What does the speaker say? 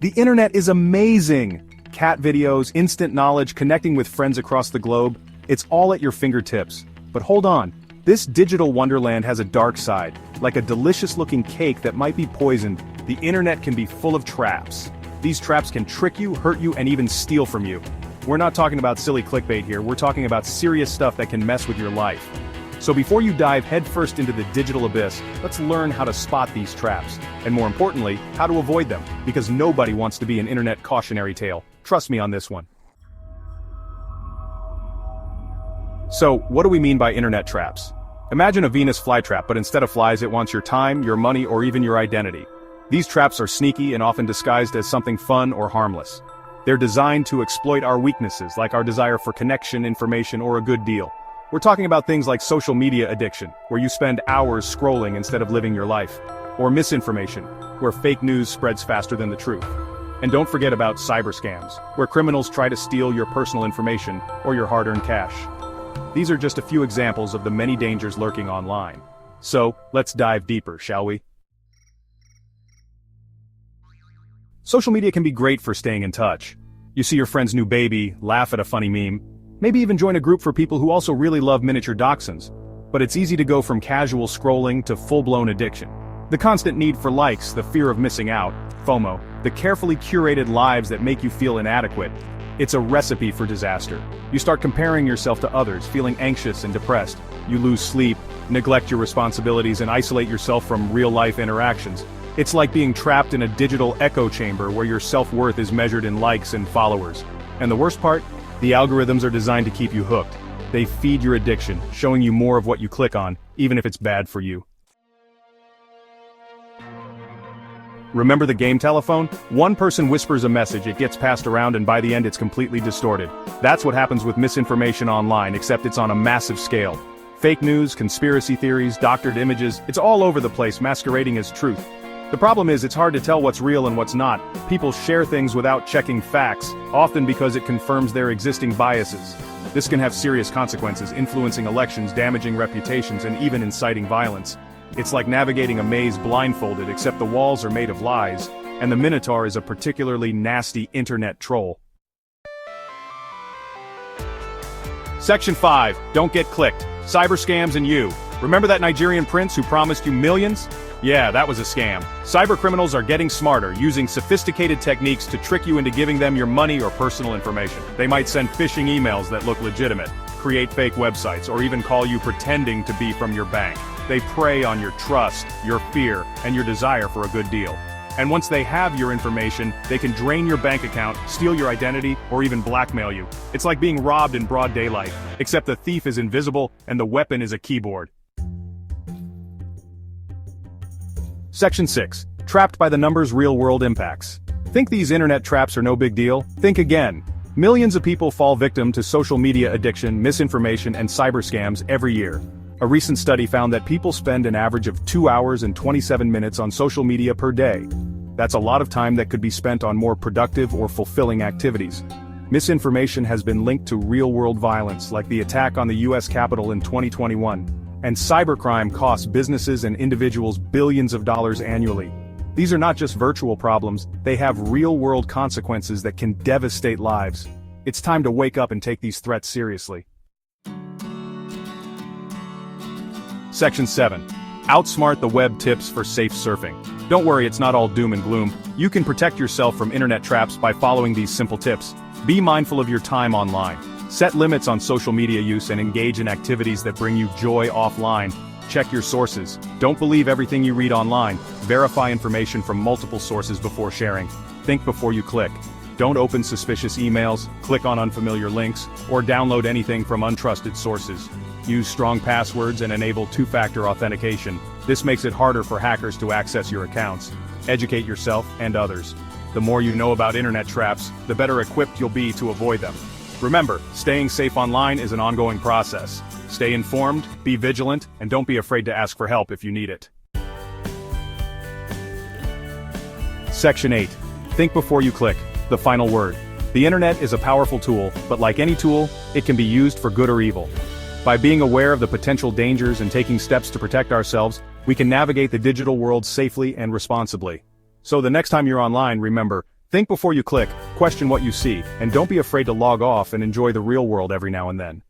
The internet is amazing! Cat videos, instant knowledge, connecting with friends across the globe, it's all at your fingertips. But hold on, this digital wonderland has a dark side. Like a delicious-looking cake that might be poisoned, the internet can be full of traps. These traps can trick you, hurt you, and even steal from you. We're not talking about silly clickbait here, we're talking about serious stuff that can mess with your life. So before you dive headfirst into the digital abyss, let's learn how to spot these traps, and more importantly, how to avoid them, because nobody wants to be an internet cautionary tale. Trust me on this one. So, what do we mean by internet traps? Imagine a Venus flytrap, but instead of flies it wants your time, your money, or even your identity. These traps are sneaky and often disguised as something fun or harmless. They're designed to exploit our weaknesses, like our desire for connection, information, or a good deal. We're talking about things like social media addiction, where you spend hours scrolling instead of living your life. Or misinformation, where fake news spreads faster than the truth. And don't forget about cyber scams, where criminals try to steal your personal information or your hard-earned cash. These are just a few examples of the many dangers lurking online. So, let's dive deeper, shall we? Social media can be great for staying in touch. You see your friend's new baby, laugh at a funny meme, maybe even join a group for people who also really love miniature dachshunds. But it's easy to go from casual scrolling to full-blown addiction. The constant need for likes, the fear of missing out, FOMO, the carefully curated lives that make you feel inadequate. It's a recipe for disaster. You start comparing yourself to others, feeling anxious and depressed. You lose sleep, neglect your responsibilities, and isolate yourself from real-life interactions. It's like being trapped in a digital echo chamber where your self-worth is measured in likes and followers. And the worst part? The algorithms are designed to keep you hooked. They feed your addiction, showing you more of what you click on, even if it's bad for you. Remember the game telephone? One person whispers a message, it gets passed around, and by the end it's completely distorted. That's what happens with misinformation online, except it's on a massive scale. Fake news, conspiracy theories, doctored images, it's all over the place masquerading as truth. The problem is it's hard to tell what's real and what's not. People share things without checking facts, often because it confirms their existing biases. This can have serious consequences, influencing elections, damaging reputations, and even inciting violence. It's like navigating a maze blindfolded, except the walls are made of lies, and the Minotaur is a particularly nasty internet troll. Section 5. Don't get clicked. Cyber scams and you. Remember that Nigerian prince who promised you millions? Yeah, that was a scam. Cybercriminals are getting smarter, using sophisticated techniques to trick you into giving them your money or personal information. They might send phishing emails that look legitimate, create fake websites, or even call you pretending to be from your bank. They prey on your trust, your fear, and your desire for a good deal. And once they have your information, they can drain your bank account, steal your identity, or even blackmail you. It's like being robbed in broad daylight, except the thief is invisible and the weapon is a keyboard. Section 6. Trapped by the numbers, real-world impacts. Think these internet traps are no big deal? Think again. Millions of people fall victim to social media addiction, misinformation, and cyber scams every year. A recent study found that people spend an average of 2 hours and 27 minutes on social media per day. That's a lot of time that could be spent on more productive or fulfilling activities. Misinformation has been linked to real-world violence, like the attack on the US Capitol in 2021. And cybercrime costs businesses and individuals billions of dollars annually. These are not just virtual problems, they have real-world consequences that can devastate lives. It's time to wake up and take these threats seriously. Section 7. Outsmart the web tips for safe surfing. Don't worry, it's not all doom and gloom. You can protect yourself from internet traps by following these simple tips. Be mindful of your time online. Set limits on social media use and engage in activities that bring you joy offline. Check your sources. Don't believe everything you read online. Verify information from multiple sources before sharing. Think before you click. Don't open suspicious emails, click on unfamiliar links, or download anything from untrusted sources. Use strong passwords and enable two-factor authentication. This makes it harder for hackers to access your accounts. Educate yourself and others. The more you know about internet traps, the better equipped you'll be to avoid them. Remember, staying safe online is an ongoing process. Stay informed, be vigilant, and don't be afraid to ask for help if you need it. Section 8. Think before you click. The final word. The internet is a powerful tool, but like any tool, it can be used for good or evil. By being aware of the potential dangers and taking steps to protect ourselves, we can navigate the digital world safely and responsibly. So the next time you're online, remember, Think before you click, question what you see, and don't be afraid to log off and enjoy the real world every now and then.